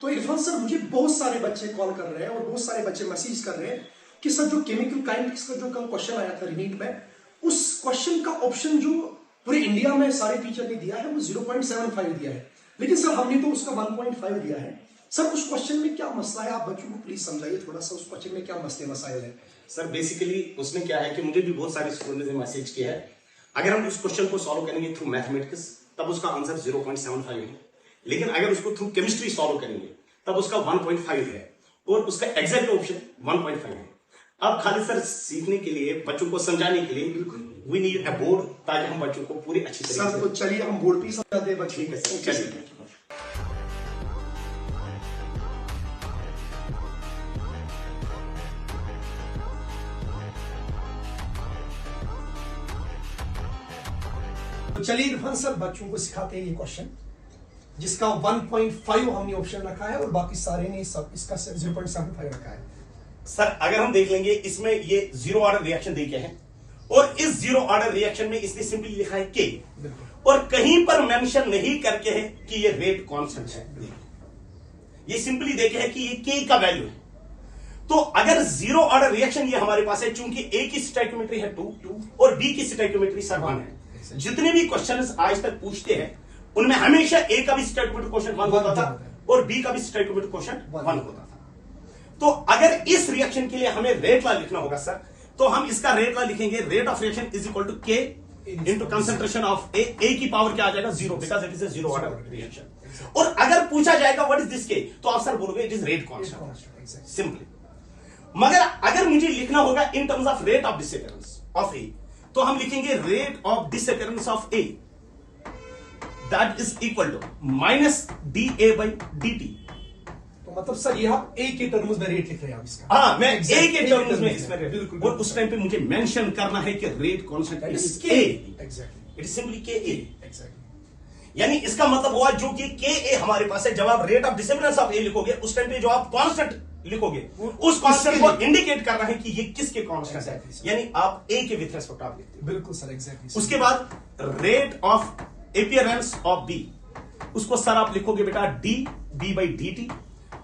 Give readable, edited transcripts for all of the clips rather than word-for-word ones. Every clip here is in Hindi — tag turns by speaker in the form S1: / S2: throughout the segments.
S1: तो इरफान सर, मुझे बहुत सारे बच्चे कॉल कर रहे हैं और बहुत सारे बच्चे मैसेज कर रहे हैं कि सर जो केमिकल काइनेटिक्स का जो कल क्वेश्चन आया था रीनीट में, उस क्वेश्चन का ऑप्शन जो पूरे इंडिया में सारे टीचर ने दिया है वो 0.75 दिया है, लेकिन सर हमने तो उसका 1.5 दिया है। सर उस क्वेश्चन में क्या मसला है, आप बच्चों को प्लीज समझाइए थोड़ा सा, उस क्वेश्चन में क्या मसले मसाइल है।
S2: सर बेसिकली उसमें क्या है कि मुझे भी बहुत सारे स्टूडेंट्स ने मैसेज किया है, अगर हम उस क्वेश्चन को सॉल्व करेंगे थ्रू मैथमेटिक्स तब उसका आंसर 0.75 है, लेकिन अगर उसको थ्रू केमिस्ट्री सॉल्व करेंगे तब उसका 1.5 है और उसका एग्जैक्ट ऑप्शन 1.5 है। अब खाली सर सीखने के लिए, बच्चों को समझाने के लिए वी नीड अ बोर्ड, ताकि हम बच्चों को पूरी अच्छी तरीके से।
S1: तो चलिए हम बोर्ड पे समझाते हैं बच्चों।
S2: ठीक है सर, चलिए।
S1: तो चलिए इरफान सर बच्चों को सिखाते हैं ये क्वेश्चन जिसका 1.5 हमने ऑप्शन रखा है और बाकी सारे ने सब इसका 0.75 रखा है।
S2: सर अगर हम देख लेंगे इसमें ये जीरो ऑर्डर रिएक्शन देखे हैं और इस जीरो ऑर्डर रिएक्शन में इसने सिंपली लिखा है के, और कहीं पर मेंशन नहीं करके है कि ये रेट कांस्टेंट है, ये सिंपली देखे है कि ये के का वैल्यू है। तो अगर जीरो ऑर्डर रिएक्शन ये हमारे पास है, चूंकि ए की स्टोइकियोमेट्री है 2 और बी की स्टोइकियोमेट्री सर 1 है। जितने भी क्वेश्चंस आज तक पूछते हैं उनमें हमेशा ए का भी स्टोइकियोमेट्री क्वेश्चन 1 होता था और बी का भी स्टोइकियोमेट्री क्वेश्चन 1 होता था। तो अगर इस रिएक्शन के लिए हमें रेट लॉ लिखना होगा सर, तो हम इसका रेट लॉ लिखेंगे, rate of reaction is equal to K into concentration of A की पावर क्या आ जाएगा 0, because it is a zero order reaction. और अगर पूछा जाएगा व्हाट इज दिस के, तो आप सर बोलोगे it is rate constant simply. मगर अगर मुझे लिखना होगा in terms of rate of disappearance of A, तो हम लिखेंगे rate of disappearance of A that is equal to minus d A by D t.
S1: तो मतलब सर ये आप ए के टर्म्स में रेट लिख रहे हैं आप इसका?
S2: हाँ, मैं ए के टर्म्स में इसमें रेट, बिल्कुल। और उस टाइम पे मुझे मेंशन करना है कि रेट कांस्टेंट इज के,
S1: एग्जैक्टली
S2: इट इज सिंपली के ए,
S1: एग्जैक्टली।
S2: यानी इसका मतलब हुआ जो कि के ए हमारे पास है, जब आप रेट ऑफ डिसअपियरेंस ऑफ ए लिखोगे उस टाइम पे जो आप कांस्टेंट लिखोगे उस कांस्टेंट को इंडिकेट करना है कि ये किसके कांस्टेंट है, यानी आप ए के विथ रेस्पेक्ट आप लिखते हैं,
S1: बिल्कुल सर, एग्जैक्टली।
S2: उसके बाद rate of appearance of B, उसको सर आप लिखोगे बेटा D B by D T,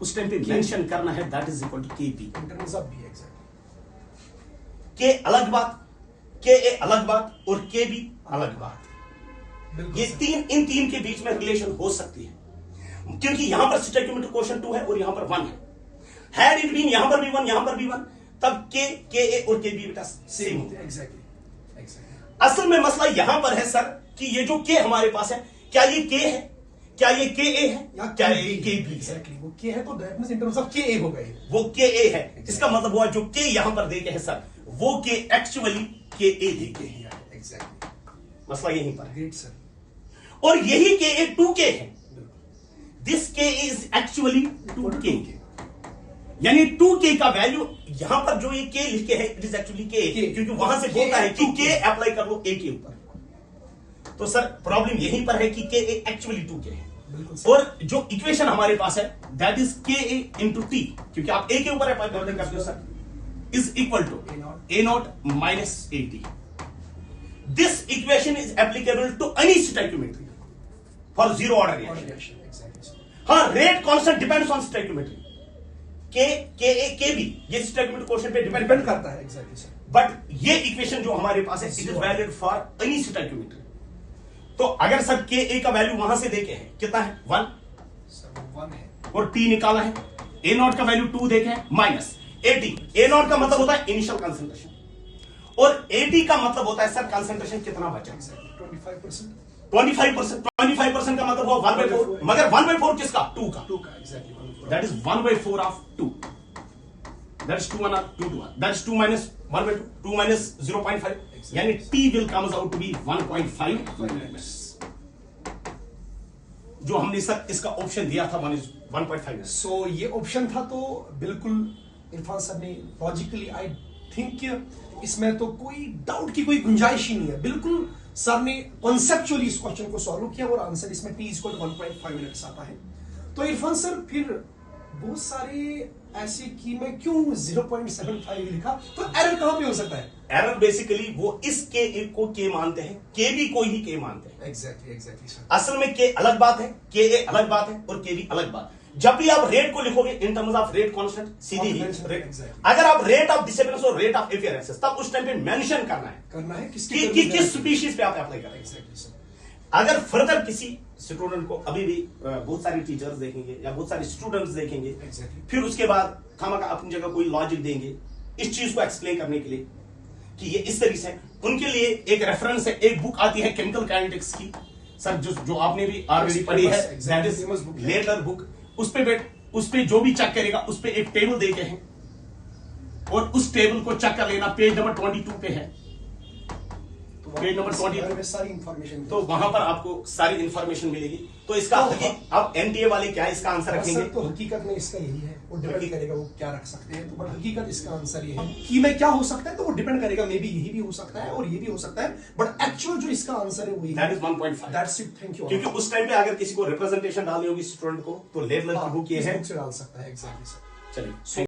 S2: उस टाइम पे मेंशन करना है that is equal to K B
S1: in terms of B, exactly.
S2: के अलग बात, के ए अलग बात और के बी अलग बात, ये इन तीन के बीच में रिलेशन हो सकती है, क्योंकि यहां पर स्टोइकियोमेट्री क्वेश्चन 2 है और यहां पर 1 है। हैड इट बीन यहां पर भी 1 यहां पर भी 1, तब के ए और के बी बेटा सेम होते हैं,
S1: एग्जैक्टली।
S2: असल में मसला यहां पर है सर कि ये जो के हमारे पास है, क्या ये के है, क्या ये के ए है, या क्या ये के बी है?
S1: एग्जैक्टली, वो के है तो that means in terms of के ए हो गए,
S2: वो के ए है। इसका मतलब हुआ जो के यहां पर देखे हैं सर, वो के एक्चुअली के ए देखे हैं,
S1: एग्जैक्टली।
S2: मसला यहीं पर है।
S1: Great sir.
S2: और यही के ए 2 के है, दिस के इज एक्चुअली 2 के, यानी 2 के का वैल्यू यहां पर जो ये के लिखे है इट इज एक्चुअली के, क्योंकि वहां से बोलता है कि के अप्लाई कर लो ए के ऊपर। तो सर प्रॉब्लम यहीं पर है कि के ए एक्चुअली 2 के है, और जो इक्वेशन हमारे पास है दैट इज के ए इंटू टी, क्योंकि आप ए के ऊपर अप्लाई करते हो sir, is equal to A naught minus A t. This equation is applicable to any stoichiometry for zero order reaction. हाँ, rate constant depends on stoichiometry, k A के बी ये स्टोइकियोमेट्री क्वेश्चन पे डिपेंड
S1: करता है, एग्जैक्टली सर।
S2: बट ये इक्वेशन जो हमारे पास है it is valid for any stoichiometry. तो अगर सर के ए का वैल्यू वहां से देखे हैं कितना है 1
S1: है,
S2: और टी निकाला है, ए नॉट का वैल्यू 2 देखे हैं minus A T, A not का मतलब होता है इनिशियल कंसंट्रेशन और ए टी का मतलब होता है सर कंसंट्रेशन कितना बचा,
S1: 25%।
S2: 25% का मतलब हुआ 1/4, मगर 1/4 किसका 2 का,
S1: exactly,
S2: that is 1/4 of 2, that is 2 1 2 2, that is 2 minus 1/2, 2 minus 0.5, यानी T will comes out to be 1.5, जो हमने सर इसका ऑप्शन दिया था 1.5।
S1: सो ये ऑप्शन था, तो बिल्कुल इरफान सर ने लॉजिकली आई थिंक इसमें तो कोई डाउट की कोई गुंजाइश ही नहीं है, बिल्कुल सर ने कॉन्सेप्चुअली इस क्वेश्चन को सॉल्व किया और आंसर इसमें टी इज 1.5 मिनट्स आता है। तो इरफान सर फिर बहुत सारे ऐसे कि मैं क्यों 0.75 लिखा, तो एरर कहां पे हो सकता है?
S2: एरर बेसिकली वो इस के को के मानते हैं, के भी को ही के मानते हैं।
S1: Exactly sir.
S2: असल में के अलग बात है, के ए अलग बात है और के भी अलग बात, जब भी आप रेट को लिखोगे इन terms of rate constant, Sidhi he
S1: Mention,
S2: rate।
S1: exactly.
S2: अगर आप रेट ऑफ डिसअपियरेंस और रेट ऑफ अपियरेंसेस, तब उस टाइम पे मेंशन करना है कि किस स्पीशीज पे आप अप्लाई कर रहे हैं।
S1: Exactly sir.
S2: अगर फर्दर किसी स्टूडेंट को अभी भी बहुत सारे टीचर्स देखेंगे या बहुत सारे स्टूडेंट्स देखेंगे,
S1: Exactly.
S2: फिर उसके बाद खामखा अपनी जगह कोई लॉजिक देंगे इस चीज को एक्सप्लेन करने के लिए कि ये इस तरीके से, उनके लिए एक रेफरेंस है, एक बुक आती है केमिकल काइनेटिक्स की सर, जो आपने भी ऑलरेडी पढ़ी है, दैट इज
S1: famous book है।
S2: Letter book. उस पे जो भी चेक करेगा उस पे एक टेबल देके हैं और उस टेबल को चेक कर लेना, पेज नंबर 22 पे है, पेज नंबर 22
S1: सारी इंफॉर्मेशन,
S2: तो वहां पर आपको सारी इंफॉर्मेशन मिलेगी। तो इसका अब एनटीए वाले क्या इसका आंसर रखेंगे?
S1: तो हकीकत में इसका यही है, वो डिपेंड करेगा वो क्या रख सकते हैं। तो बट हकीकत इसका आंसर ये है कि में क्या हो सकता है, तो वो डिपेंड करेगा, मे बी यही भी हो सकता है और ये भी हो सकता है, बट एक्चुअल जो इसका आंसर है वही
S2: that is 1.5।
S1: That's it, thank you.
S2: क्योंकि उस टाइम पे अगर किसी को रिप्रेजेंटेशन डालनी होगी स्टूडेंट को, तो लेवल की बुक ये है,
S1: से डाल सकता है। Exactly sir.
S2: चलिए।